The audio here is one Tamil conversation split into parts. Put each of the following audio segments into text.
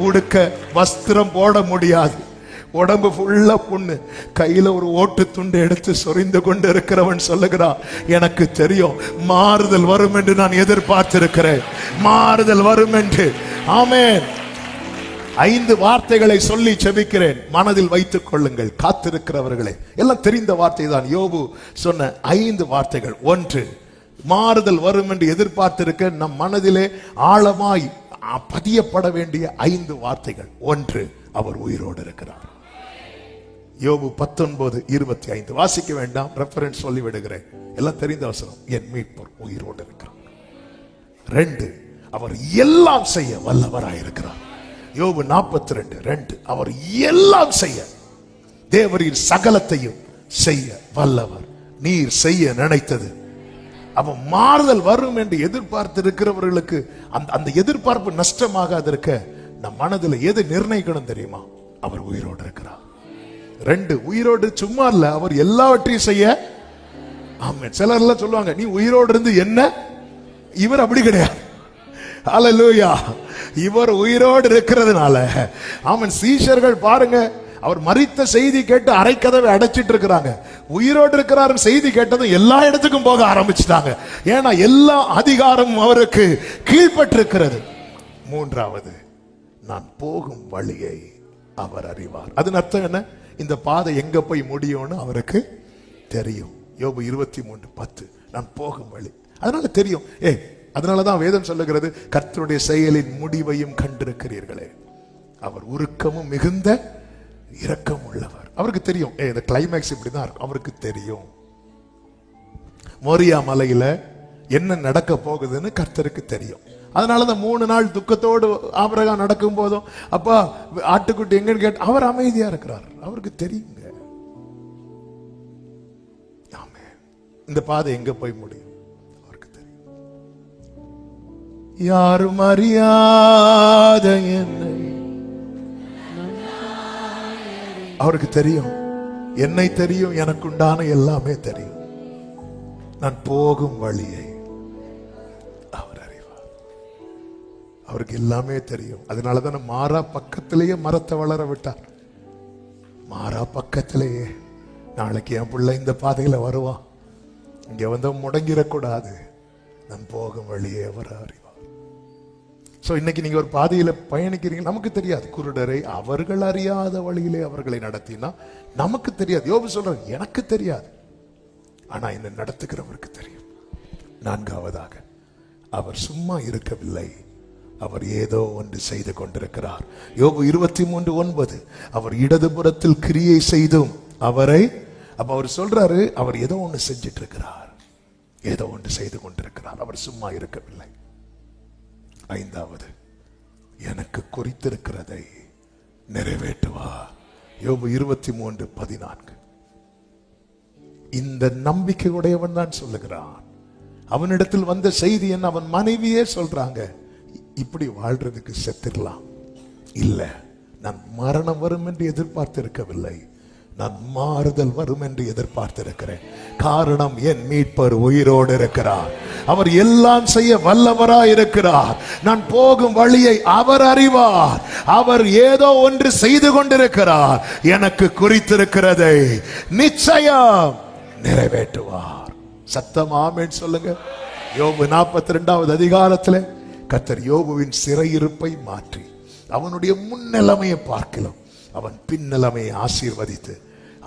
உடுக்க வஸ்திரம் போட முடியாது, உடம்பு ஃபுல்லா புண்ணு, கையில ஒரு ஓட்டு துண்டு எடுத்து சொரிந்து கொண்டு இருக்கிறவன் சொல்லுகிறான், எனக்கு தெரியும் மாறுதல் வரும் என்று நான் எதிர்பார்த்திருக்கிறேன், மாறுதல் வரும் என்று. ஆமென். 5 வார்த்தைகளை சொல்லி செபிக்கிறேன், மனதில் வைத்துக் கொள்ளுங்கள் காத்திருக்கிறவர்களே. எல்லாம் தெரிந்த வார்த்தை தான், யோபு சொன்ன 5 வார்த்தைகள். 1, மாறுதல் வரும் என்று எதிர்பார்த்திருக்க நம் மனதிலே ஆழமாய் பதியப்பட வேண்டிய 5 வார்த்தைகள். 1, அவர் உயிரோடு இருக்கிறார். யோபு 19:25 வாசிக்க வேண்டாம், ரெஃபரன்ஸ் சொல்லி விடுகிறேன், எல்லாம் தெரிந்த வசனம். என் மீட்பர் உயிரோடு இருக்கிறார். 2, அவர் எல்லாம் செய்ய வல்லவராயிருக்கிறார். யோபு 42:2 அவர் எல்லாம் செய்ய, தேவரின் சகலத்தையும் செய்ய வல்லவர். நீர் செய்ய நினைத்தது. அவன் மாறுதல் வரும் என்று எதிர்பார்த்து இருக்கிறவர்களுக்கு அந்த எதிர்பார்ப்பு நஷ்டமாகாது இருக்க நம் மனதில் எது நிர்ணயிக்கணும் தெரியுமா? அவர் உயிரோடு இருக்கிறார். 2, உயிரோடு சும்மா இல்ல, அவர் எல்லாவற்றையும் செய்ய. ஆமென். சிலர் எல்லாம் சொல்லுவாங்க, நீ உயிரோடு இருந்து என்ன? இவர் அப்படி கிடையாது. ஹல்லேலூயா. இவர் உயிரோடு இருக்கிறதுனால. ஆமென். சீஷர்கள் பாருங்க, அவர் மரித்த செய்தி கேட்டு அரை கதவை அடைச்சிட்டு இருக்கிறாங்க. உயிரோடு இருக்கிறார் செய்தி கேட்டதும் எல்லா இடத்துக்கும் போக ஆரம்பிச்சிட்டாங்க. ஏன்னா எல்லா அதிகாரமும் அவருக்கு கீழ்பட்டிருக்கிறது. 3வது, நான் போகும் வழியை அவர் அறிவார். அதன் அர்த்தம் என்ன? இந்த பாதை எங்க போய் முடியும்னு அவருக்கு தெரியும். யோபு 23:10 நான் போகும் வழி அதனால தெரியும். அதனாலதான் வேதம் சொல்லுகிறது, கர்த்தருடைய செயலின் முடிவையும் கண்டிருக்கிறீர்களே, அவர் உருக்கமும் மிகுந்த இரக்கம் உள்ளவர். அவருக்கு தெரியும் இந்த கிளைமேக்ஸ் இப்படிதான் இருக்கும். அவருக்கு தெரியும் மோரியா மலையில என்ன நடக்க போகுதுன்னு கர்த்தருக்கு தெரியும். அதனாலதான் 3 நாள் துக்கத்தோடு ஆபிரகாம் நடக்கும் போதும், அப்பா ஆட்டுக்குட்டி எங்கன்னு கேட்டு அவர் அமைதியா இருக்கிறார். அவருக்கு தெரியுங்க. இந்த பாதை எங்க போய் முடியும் அவருக்கு தெரியும். யாரும் அறியாத என்னை அவருக்கு தெரியும். என்னை தெரியும், எனக்கு உண்டான எல்லாமே தெரியும். நான் போகும் வழியை அவர் அறிவார். அவருக்கு எல்லாமே தெரியும். அதனாலதான் மாறா பக்கத்திலேயே மரத்தை வளர விட்டார். மாறா பக்கத்திலேயே நாளைக்கு என் பிள்ளை இந்த பாதையில வருவான், இங்க வந்து முடங்கிடக்கூடாது, நான் போகும் வழியை அவர் அறிவார். சோ இன்னைக்கு நீங்க ஒரு பாதையில பயணிக்கிறீங்க, நமக்கு தெரியாது. குருடரை அவர்கள் அறியாத வழியிலே அவர்களை நடத்தினா நமக்கு தெரியாது. யோபு சொல்றார், எனக்கு தெரியாது, ஆனா என்ன நடத்துகிறவருக்கு தெரியும். 4வதாக, அவர் சும்மா இருக்கவில்லை, அவர் ஏதோ ஒன்று செய்து கொண்டிருக்கிறார். யோபு 23:9 அவர் இடதுபுறத்தில் கிரியை செய்தும் அவரை, அப்ப அவர் சொல்றாரு, அவர் ஏதோ ஒன்று செஞ்சிட்டு இருக்கிறார், ஏதோ ஒன்று செய்து கொண்டிருக்கிறார், அவர் சும்மா இருக்கவில்லை. 5வது, எனக்கு குறித்திருக்கிறதை நிறைவேற்றுவார். யோபு 23:14 இந்த நம்பிக்கை உடையவன் தான் சொல்லுகிறான். அவனிடத்தில் வந்த செய்தி என்ன? அவன் மனைவியே சொல்றாங்க, இப்படி வாழ்றதுக்கு செத்துடலாம் இல்ல, நான் மரணம் வரும் என்று எதிர்பார்த்து இருக்கவில்லை, நான் மாறுதல் வரும் என்று எதிர்பார்த்திருக்கிறேன். காரணம், என் மீட்பர் உயிரோடு இருக்கிறார், அவர் எல்லாம் செய்ய வல்லவராய் இருக்கிறார். நான் போகும் வழியை அவர் அறிவார், அவர் ஏதோ ஒன்று செய்து கொண்டிருக்கிறார், எனக்கு குறித்திருக்கிறதை நிச்சயம் நிறைவேற்றுவார். சத்தம் ஆமென் சொல்லுங்க. யோபு 42வது அதிகாரத்தில் கர்த்தர் யோபுவின் சிறையிருப்பை மாற்றி அவனுடைய முன்னிலைமையை பார்க்கலாம், அவன் பின்னிலைமையை ஆசீர்வதித்து,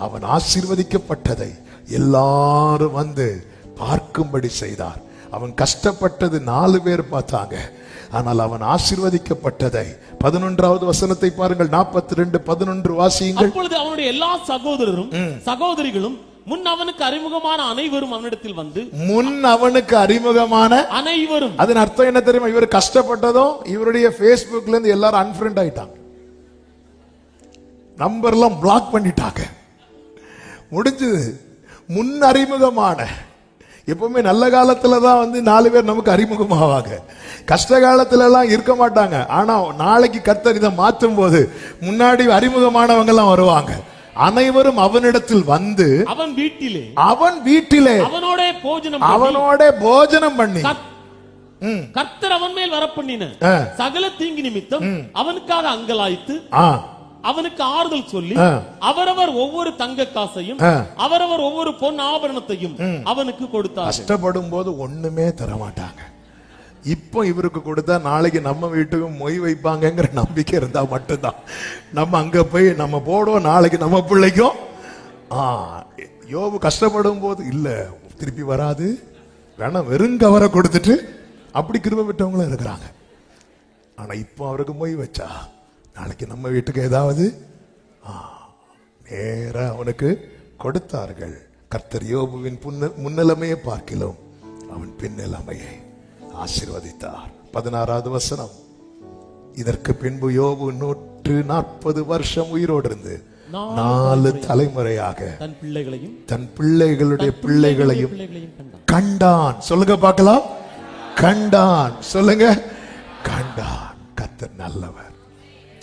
அவன் ஆசீர்வதிக்கப்பட்டதை எல்லாரும் வந்து பார்க்கும்படி செய்தார். அவன் கஷ்டப்பட்டது 4 பேர் பார்த்தாங்க, ஆனால் அவன் ஆசீர்வதிக்கப்பட்டதை 11வது வசனத்தை பாருங்கள். 42:11 வாசியுங்கள். அப்பொழுது அவனுடைய எல்லா சகோதரரும் சகோதரிகளும் முன் அவனுக்கு அறிமுகமான அனைவரும் அவனிடத்தில் வந்து, முன் அவனுக்கு அறிமுகமான அனைவரும், அதன் அர்த்தம் என்ன தெரியுமா? இவர் கஷ்டப்பட்டதும் இவருடைய Facebookல இருந்து எல்லாரும் அன்ஃப்ரெண்ட் ஆயிட்டாங்க, நம்பர்லாம் பிளாக் பண்ணிட்டாங்க, முடிஞ்சது. முன் அறிமுகமான, எப்பவுமே நல்ல காலத்துல தான் வந்து 4 பேர் நமக்கு அறிமுகமாவாங்க, கஷ்ட காலத்துல எல்லாம் இருக்க மாட்டாங்க. ஆனா நாளைக்கு கர்த்தர் இதை மாற்றும் போது முன்னாடி அறிமுகமானவங்க எல்லாம் வருவாங்க. அனைவரும் அவனிடத்தில் வந்து அவன் வீட்டிலே அவனோட போஜனம் பண்ணி கர்த்தர் அவன் மேல் வரப்பண்ணின சகல தீங்கு நிமித்தம் அவனுக்காக அங்கலாய்த்து அவனுக்கு ஆறுதல் சொல்லி அவரவர் ஒவ்வொரு தங்க காசையும் அவரவர் ஒவ்வொரு பொன் ஆபரணத்தையும் அவனுக்கு கொடுத்தார். கஷ்டப்படும் போது ஒண்ணுமே தர மாட்டாங்க. இப்போ இவருக்கு கொடுத்தா நாளைக்கு நம்ம வீட்டுக்கு மொய் வைப்பாங்கங்கிற நம்பிக்கை இருந்தா மட்டும்தான் நம்ம அங்க போய் நம்ம போடுவோம், நாளைக்கு நம்ம பிள்ளைக்கும். யோபு கஷ்டப்படும் போது இல்ல திருப்பி வராது, வேணா வெறுங்கவரை கொடுத்துட்டு அப்படி கிருபை விட்டவங்களும் இருக்கிறாங்க. ஆனா இப்போ அவருக்கு மொய் வச்சா நாளைக்கு நம்ம வீட்டுக்கு ஏதாவது நேரா அவனுக்கு கொடுத்தார்கள். கர்த்தர் யோபுவின் முன்னிலைமையை பார்க்கிலும் அவன் பின்னிலைமையை ஆசீர்வதித்தார். 16வது வசனம். இதற்கு பின்பு யோபு 140 வருஷம் உயிரோடு இருந்து 4 தலைமுறையாக தன் பிள்ளைகளுடைய பிள்ளைகளையும் கண்டான். சொல்லுங்க பார்க்கலாம். கண்டான். சொல்லுங்க. கண்டான். கர்த்தர் நல்லவர்,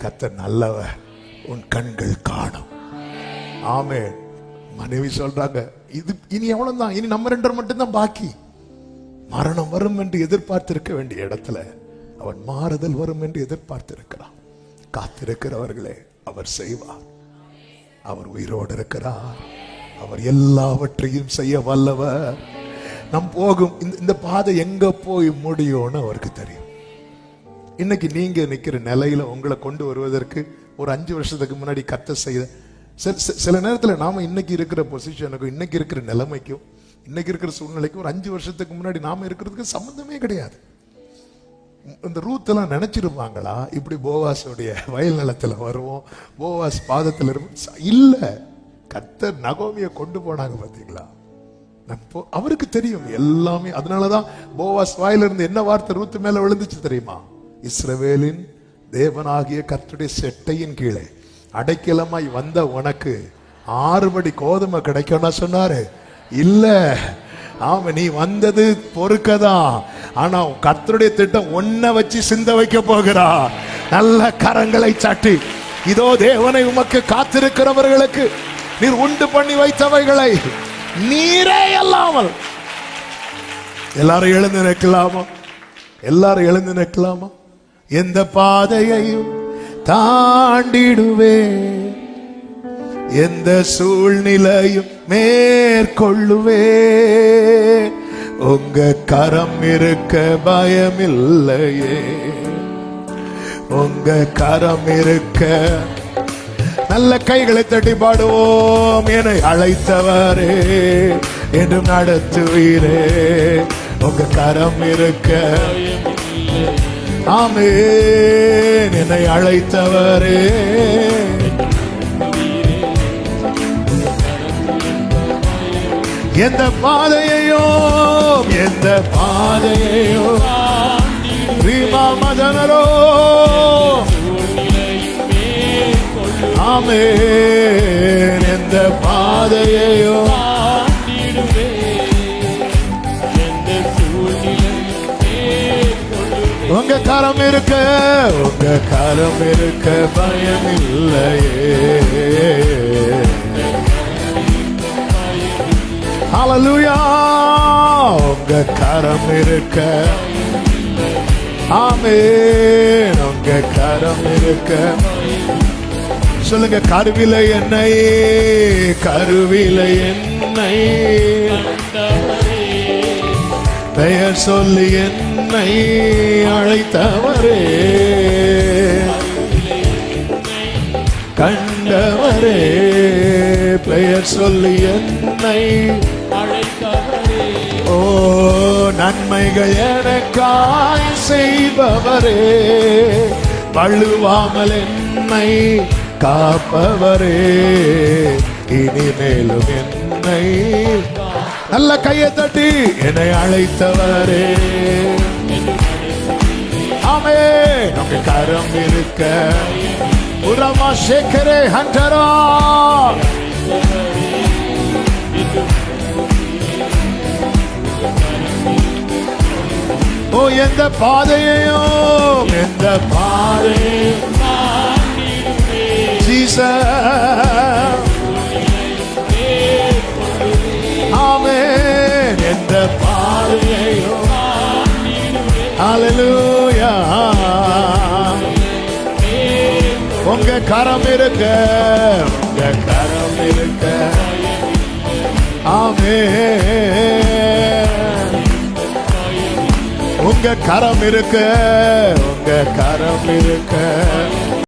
கர்த்தர் நல்லவர், உன் கண்கள் காணும். ஆமென். மனைவி சொல்றாங்க, இது இனி எவ்வளவுதான், இனி நம்ம 2 மட்டும்தான் பாக்கி. மரணம் வரும் என்று எதிர்பார்த்திருக்க வேண்டிய இடத்துல அவன் மாறுதல் வரும் என்று எதிர்பார்த்திருக்கிறான். காத்திருக்கிறவர்களே அவர் செய்வார். அவர் உயிரோடு இருக்கிறார். அவர் எல்லாவற்றையும் செய்ய வல்லவர். நம் போகும் இந்த பாதை எங்க போய் முடியும்னு அவருக்கு தெரியும். இன்னைக்கு நீங்க நிக்கிற நிலையில உங்களை கொண்டு வருவதற்கு ஒரு 5 வருஷத்துக்கு முன்னாடி கர்த்தர் செய்த சில நேரத்தில் நாம இன்னைக்கு இருக்கிற பொசிஷனுக்கும் இன்னைக்கு இருக்கிற நிலைமைக்கும் இன்னைக்கு இருக்கிற சூழ்நிலைக்கும் ஒரு 5 வருஷத்துக்கு முன்னாடி நாம இருக்கிறதுக்கு சம்பந்தமே கிடையாது. இந்த ரூத் எல்லாம் நினைச்சிருப்பாங்களா இப்படி போவாஸுடைய வயல் நிலத்துல வருவோம், போவாஸ் பாதத்தில் இருப்போம்? இல்ல, கர்த்தர் நகோமியை கொண்டு போனாங்க. பாத்தீங்களா, அவருக்கு தெரியும் எல்லாமே. அதனாலதான் போவாஸ் வாயிலிருந்து என்ன வார்த்தை ரூத் மேல விழுந்துச்சு தெரியுமா? இஸ்ரவேலின் தேவனாகிய கர்த்தருடைய செட்டையின் கீழே அடைக்கலமாய் வந்த உனக்கு 6 படி கோதுமை கிடைக்கும்னா சொன்னாரு. இல்ல, ஆமா, நீ வந்தது பொறுக்கதான், ஆனா கர்த்தருடைய திட்டம் ஒன்ன வச்சு சிந்த வைக்க போகிறா. நல்ல கரங்களை சாட்டி, இதோ தேவனை உமக்கு காத்திருக்கிறவர்களுக்கு நீர் உண்டு பண்ணி வைத்தவைகளை நீரே அல்லாமல். எல்லாரும் எழுந்து நிற்கலாமா? எல்லாரும் எழுந்து நிற்கலாமா? எந்த பாதையையும் தாண்டிடுவே, எந்த சூழ்நிலையும் மேற்கொள்ளுவே, உங்க கரம் இருக்க பயமில்லையே, உங்க கரம் இருக்க. நல்ல கைகளை தட்டி பாடுவோம். என்னை அழைத்தவரே என்றும் நடத்துவீரே, உங்க கரம் இருக்க. ஆமென். என்னை அழைத்தவரே, எந்த பாதையோ எந்த பாதையோ ரீமா மதனரோ. ஆமென். எந்த பாதையோ உங்க கரம் இருக்க, உங்க கரம் இருக்க பயம் இல்லையே. ஹல்லேலூயா. உங்க கரம் இருக்க. ஆமென். உங்க கரம் இருக்க. சொல்லுங்க. கருவிலை என்னை, கருவிலை என்னை பெயர் சொல்லி என்னை அழைத்தவரே, கண்டவரே, பெயர் சொல்லி என்னை அழைத்தவரே. ஓ, நன்மைகள் எனக்காய் செய்பவரே, வழுவாமல் என்னை காப்பவரே, இனிமேலும் என்னை. நல்ல கையை தட்டி, என்னை அழைத்தவரே. ஆமென். உங்க கரம் இருக்க. உரமா சேகரே ஹண்டரா. ஓ, எந்த பாதையோ எந்த பாதையும் ஜீசஸ். ஆமென். எந்த பாதையோ. ஹalleluya. உங்க கரம் இருக்க, உங்க கரம் இருக்க. ஆமென். உங்க கரம் இருக்க, உங்க கரம் இருக்க.